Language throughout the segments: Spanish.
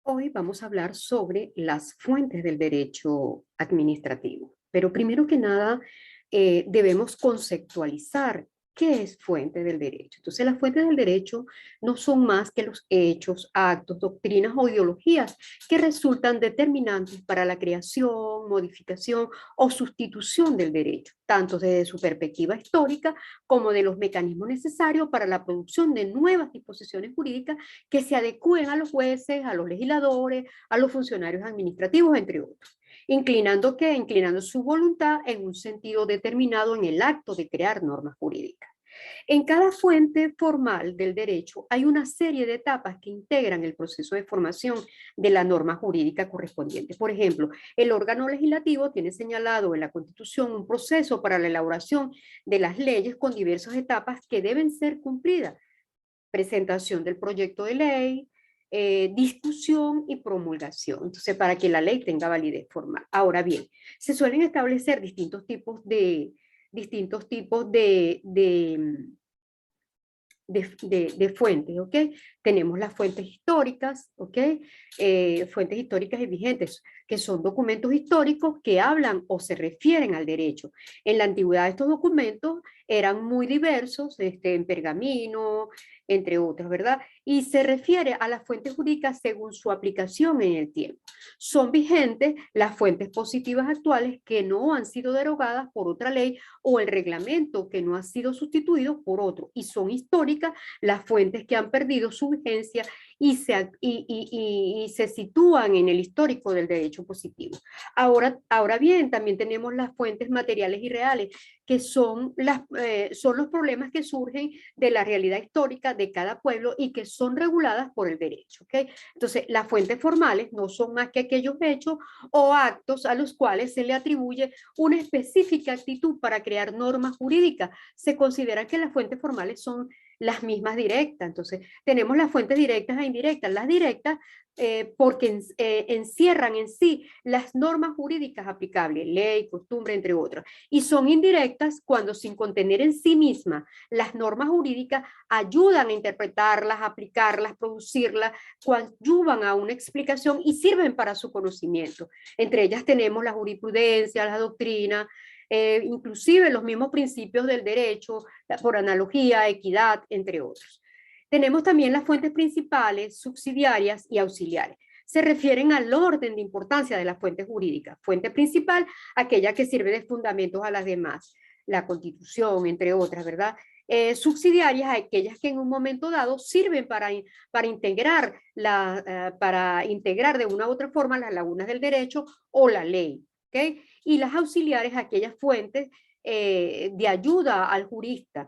Hoy vamos a hablar sobre las fuentes del derecho administrativo, pero primero que nada debemos conceptualizar qué es fuente del derecho. Entonces, las fuentes del derecho no son más que los hechos, actos, doctrinas o ideologías que resultan determinantes para la creación, modificación o sustitución del derecho, tanto desde su perspectiva histórica como de los mecanismos necesarios para la producción de nuevas disposiciones jurídicas que se adecúen a los jueces, a los legisladores, a los funcionarios administrativos, entre otros. Inclinando su voluntad en un sentido determinado en el acto de crear normas jurídicas. En cada fuente formal del derecho hay una serie de etapas que integran el proceso de formación de la norma jurídica correspondiente. Por ejemplo, el órgano legislativo tiene señalado en la Constitución un proceso para la elaboración de las leyes con diversas etapas que deben ser cumplidas: presentación del proyecto de ley, discusión y promulgación. Entonces, para que la ley tenga validez formal. Ahora bien, se suelen establecer distintos tipos de fuentes, ¿ok? Tenemos las fuentes históricas, ¿ok? Fuentes históricas y vigentes, que son documentos históricos que hablan o se refieren al derecho. En la antigüedad estos documentos eran muy diversos, en pergamino, entre otros, ¿verdad? Y se refiere a las fuentes jurídicas según su aplicación en el tiempo. Son vigentes las fuentes positivas actuales que no han sido derogadas por otra ley o el reglamento que no ha sido sustituido por otro, y son históricas las fuentes que han perdido su vigencia y se sitúan en el histórico del derecho positivo. Ahora bien, también tenemos las fuentes materiales y reales, que son los problemas que surgen de la realidad histórica de cada pueblo y que son reguladas por el derecho. ¿Okay? Entonces, las fuentes formales no son más que aquellos hechos o actos a los cuales se le atribuye una específica actitud para crear normas jurídicas. Se considera que las fuentes formales son las mismas directas. Entonces, tenemos las fuentes directas e indirectas. Las directas porque encierran en sí las normas jurídicas aplicables, ley, costumbre, entre otras. Y son indirectas cuando, sin contener en sí mismas las normas jurídicas, ayudan a interpretarlas, aplicarlas, producirlas, coadyuvan a una explicación y sirven para su conocimiento. Entre ellas tenemos la jurisprudencia, la doctrina, inclusive los mismos principios del derecho, por analogía, equidad, entre otros. Tenemos también las fuentes principales, subsidiarias y auxiliares. Se refieren al orden de importancia de las fuentes jurídicas. Fuente principal, aquella que sirve de fundamentos a las demás, la Constitución, entre otras, ¿verdad? Subsidiarias, aquellas que en un momento dado sirven para integrar de una u otra forma las lagunas del derecho o la ley. ¿Okay? Y las auxiliares, aquellas fuentes de ayuda al jurista.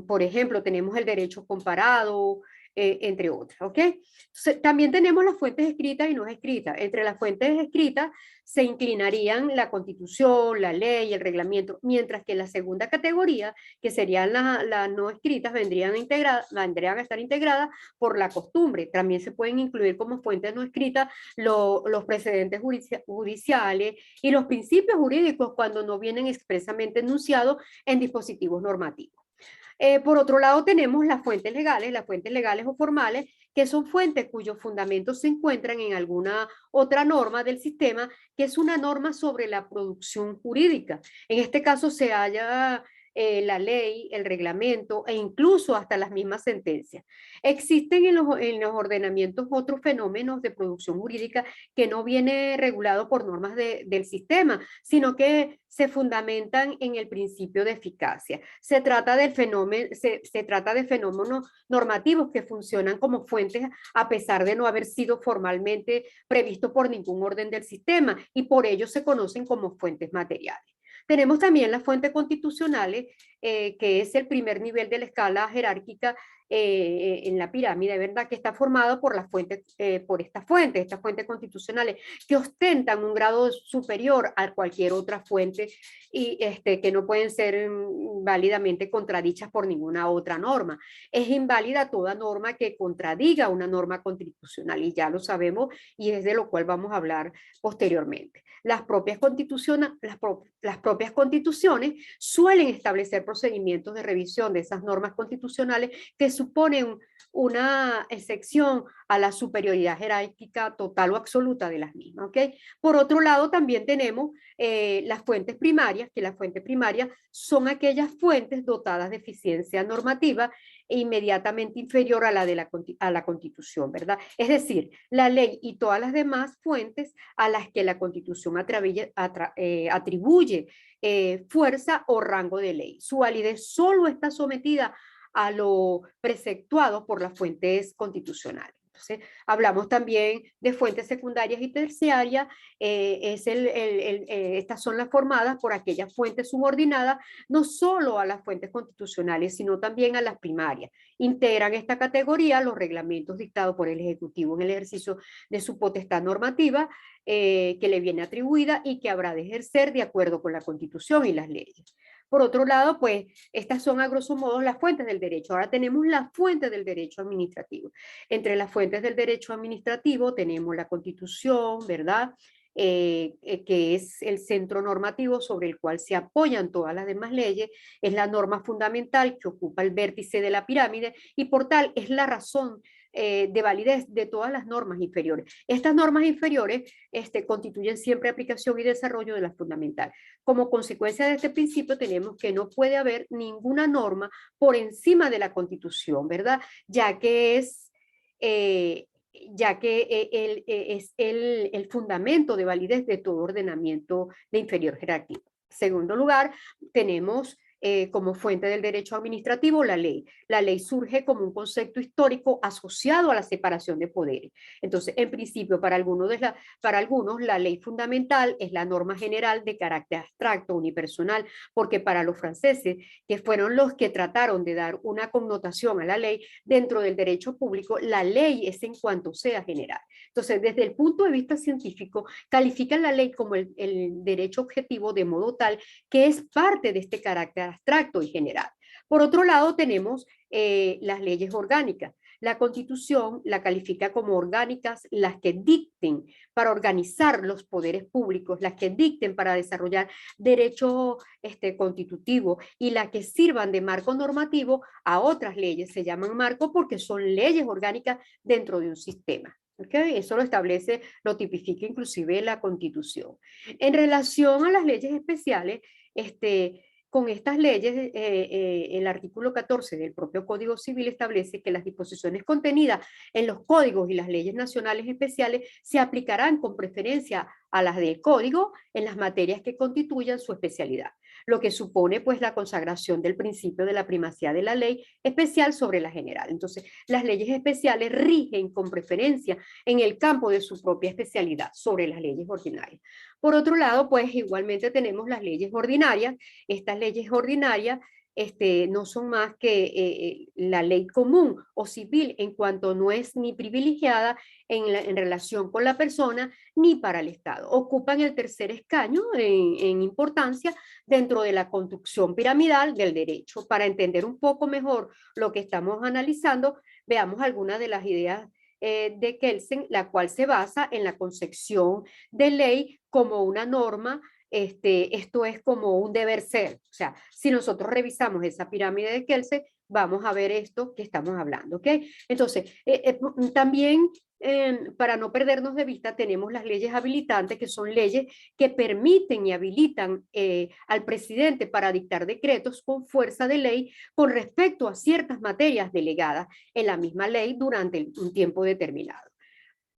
Por ejemplo, tenemos el derecho comparado, entre otras, ¿ok? También tenemos las fuentes escritas y no escritas. Entre las fuentes escritas se inclinarían la Constitución, la ley, el reglamento, mientras que la segunda categoría, que serían las no escritas, vendrían a estar integradas por la costumbre. También se pueden incluir como fuentes no escritas los precedentes judiciales y los principios jurídicos cuando no vienen expresamente enunciados en dispositivos normativos. Por otro lado, tenemos las fuentes legales o formales, que son fuentes cuyos fundamentos se encuentran en alguna otra norma del sistema, que es una norma sobre la producción jurídica. En este caso se halla la ley, el reglamento e incluso hasta las mismas sentencias. Existen en los ordenamientos otros fenómenos de producción jurídica que no viene regulado por normas del sistema, sino que se fundamentan en el principio de eficacia. Se trata de fenómenos normativos que funcionan como fuentes a pesar de no haber sido formalmente previsto por ningún orden del sistema, y por ello se conocen como fuentes materiales. Tenemos también las fuentes constitucionales, que es el primer nivel de la escala jerárquica en la pirámide, ¿verdad? Que está formado por por estas fuentes constitucionales, que ostentan un grado superior a cualquier otra fuente y que no pueden ser válidamente contradichas por ninguna otra norma. Es inválida toda norma que contradiga una norma constitucional, y ya lo sabemos, y es de lo cual vamos a hablar posteriormente. Las propias constituciones suelen establecer procedimientos de revisión de esas normas constitucionales que suponen una excepción a la superioridad jerárquica total o absoluta de las mismas, ¿ok? Por otro lado, también tenemos las fuentes primarias, que las fuentes primarias son aquellas fuentes dotadas de eficiencia normativa e inmediatamente inferior a la de la Constitución, ¿verdad? Es decir, la ley y todas las demás fuentes a las que la Constitución atribuye fuerza o rango de ley. Su validez solo está sometida a lo preceptuado por las fuentes constitucionales. Entonces, hablamos también de fuentes secundarias y terciarias. Estas son las formadas por aquellas fuentes subordinadas no solo a las fuentes constitucionales, sino también a las primarias. Integran esta categoría los reglamentos dictados por el Ejecutivo en el ejercicio de su potestad normativa que le viene atribuida y que habrá de ejercer de acuerdo con la Constitución y las leyes. Por otro lado, pues, estas son a grosso modo las fuentes del derecho. Ahora tenemos las fuentes del derecho administrativo. Entre las fuentes del derecho administrativo tenemos la Constitución, ¿verdad? Que es el centro normativo sobre el cual se apoyan todas las demás leyes, es la norma fundamental que ocupa el vértice de la pirámide y por tal es la razón de validez de todas las normas inferiores. Estas normas inferiores constituyen siempre aplicación y desarrollo de la fundamental. Como consecuencia de este principio tenemos que no puede haber ninguna norma por encima de la Constitución, ¿verdad? Ya que es es el fundamento de validez de todo ordenamiento de inferior jerarquía. En segundo lugar, tenemos como fuente del derecho administrativo la ley. La ley surge como un concepto histórico asociado a la separación de poderes. Entonces, en principio, para algunos la ley fundamental es la norma general de carácter abstracto, unipersonal, porque para los franceses, que fueron los que trataron de dar una connotación a la ley dentro del derecho público, la ley es en cuanto sea general. Entonces, desde el punto de vista científico, califican la ley como el derecho objetivo de modo tal que es parte de este carácter abstracto y general. Por otro lado, tenemos las leyes orgánicas. La Constitución la califica como orgánicas las que dicten para organizar los poderes públicos, las que dicten para desarrollar derecho constitutivo y las que sirvan de marco normativo a otras leyes. Se llaman marco porque son leyes orgánicas dentro de un sistema. ¿Okay? Eso lo establece, lo tipifica inclusive la Constitución. En relación a las leyes especiales, con estas leyes, el artículo 14 del propio Código Civil establece que las disposiciones contenidas en los códigos y las leyes nacionales especiales se aplicarán con preferencia a las del Código en las materias que constituyan su especialidad, lo que supone pues la consagración del principio de la primacía de la ley especial sobre la general. Entonces, las leyes especiales rigen con preferencia en el campo de su propia especialidad sobre las leyes ordinarias. Por otro lado, pues igualmente tenemos las leyes ordinarias. Estas leyes ordinarias no son más que la ley común o civil en cuanto no es ni privilegiada en relación con la persona ni para el Estado. Ocupan el tercer escaño en importancia dentro de la construcción piramidal del derecho. Para entender un poco mejor lo que estamos analizando, veamos algunas de las ideas de Kelsen, la cual se basa en la concepción de ley como una norma. Esto es como un deber ser. O sea, si nosotros revisamos esa pirámide de Kelsen, vamos a ver esto que estamos hablando, ¿ok? Entonces, también para no perdernos de vista, tenemos las leyes habilitantes, que son leyes que permiten y habilitan al presidente para dictar decretos con fuerza de ley con respecto a ciertas materias delegadas en la misma ley durante un tiempo determinado.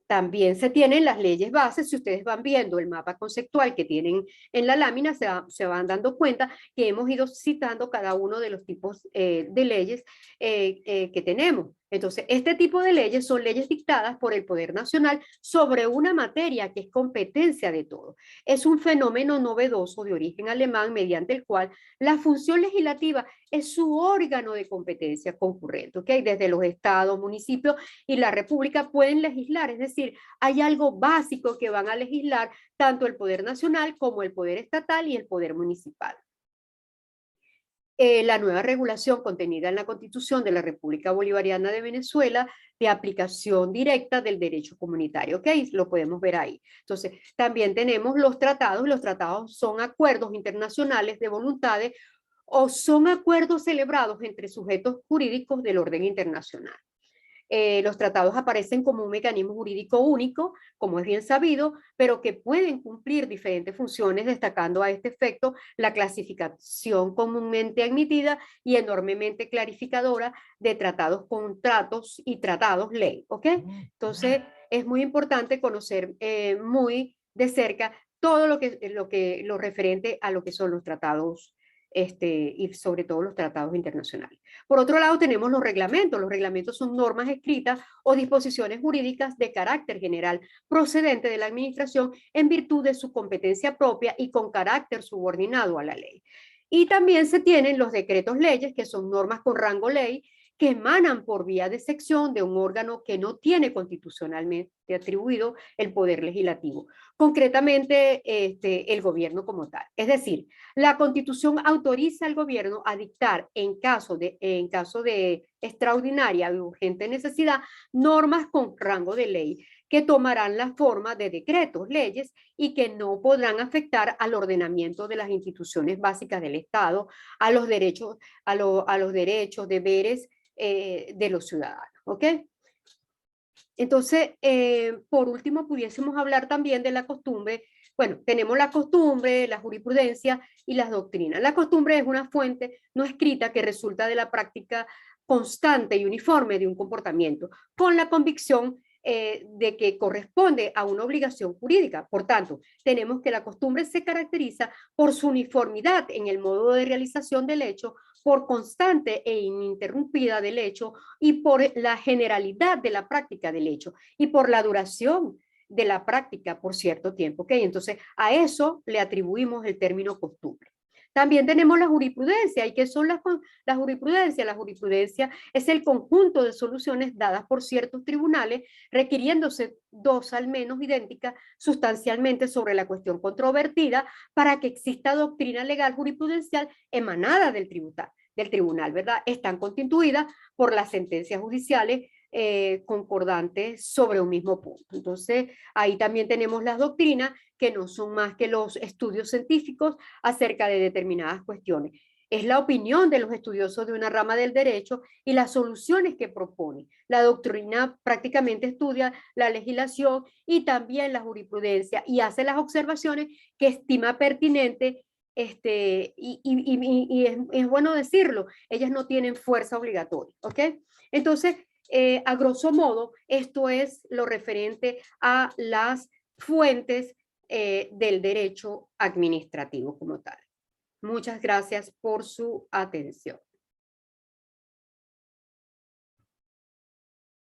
También se tienen las leyes bases. Si ustedes van viendo el mapa conceptual que tienen en la lámina, se van dando cuenta que hemos ido citando cada uno de los tipos de leyes que tenemos. Entonces, este tipo de leyes son leyes dictadas por el Poder Nacional sobre una materia que es competencia de todos. Es un fenómeno novedoso de origen alemán mediante el cual la función legislativa es su órgano de competencia concurrente, ¿ok? Desde los estados, municipios y la república pueden legislar, es decir, hay algo básico que van a legislar tanto el Poder Nacional como el Poder Estatal y el Poder Municipal. La nueva regulación contenida en la Constitución de la República Bolivariana de Venezuela de aplicación directa del derecho comunitario, ¿ok? Lo podemos ver ahí. Entonces, también tenemos los tratados son acuerdos internacionales de voluntades o son acuerdos celebrados entre sujetos jurídicos del orden internacional. Los tratados aparecen como un mecanismo jurídico único, como es bien sabido, pero que pueden cumplir diferentes funciones, destacando a este efecto la clasificación comúnmente admitida y enormemente clarificadora de tratados, contratos y tratados ley, ¿ok? Entonces, es muy importante conocer muy de cerca todo lo referente a lo que son los tratados y sobre todo los tratados internacionales. Por otro lado, tenemos los reglamentos. Los reglamentos son normas escritas o disposiciones jurídicas de carácter general procedente de la administración en virtud de su competencia propia y con carácter subordinado a la ley. Y también se tienen los decretos leyes, que son normas con rango ley, que emanan por vía de sección de un órgano que no tiene constitucionalmente atribuido el poder legislativo, concretamente el gobierno como tal. Es decir, la Constitución autoriza al gobierno a dictar en caso de extraordinaria y urgente necesidad normas con rango de ley que tomarán la forma de decretos, leyes y que no podrán afectar al ordenamiento de las instituciones básicas del Estado, a los derechos, a los derechos, deberes de los ciudadanos, ¿ok? Entonces, por último, pudiésemos hablar también de la costumbre. Bueno, tenemos la costumbre, la jurisprudencia y las doctrinas. La costumbre es una fuente no escrita que resulta de la práctica constante y uniforme de un comportamiento, con la convicción de que corresponde a una obligación jurídica. Por tanto, tenemos que la costumbre se caracteriza por su uniformidad en el modo de realización del hecho, por constante e ininterrumpida del hecho y por la generalidad de la práctica del hecho y por la duración de la práctica por cierto tiempo. ¿Okay? Entonces, a eso le atribuimos el término costumbre. También tenemos la jurisprudencia. ¿Y qué son las jurisprudencias? La jurisprudencia es el conjunto de soluciones dadas por ciertos tribunales, requiriéndose dos al menos idénticas sustancialmente sobre la cuestión controvertida para que exista doctrina legal jurisprudencial emanada del tribunal, ¿verdad? Están constituidas por las sentencias judiciales concordantes sobre un mismo punto. Entonces, ahí también tenemos las doctrinas, que no son más que los estudios científicos acerca de determinadas cuestiones. Es la opinión de los estudiosos de una rama del derecho y las soluciones que propone. La doctrina prácticamente estudia la legislación y también la jurisprudencia y hace las observaciones que estima pertinente es bueno decirlo, ellas no tienen fuerza obligatoria, ¿ok? Entonces, a grosso modo, esto es lo referente a las fuentes del derecho administrativo como tal. Muchas gracias por su atención.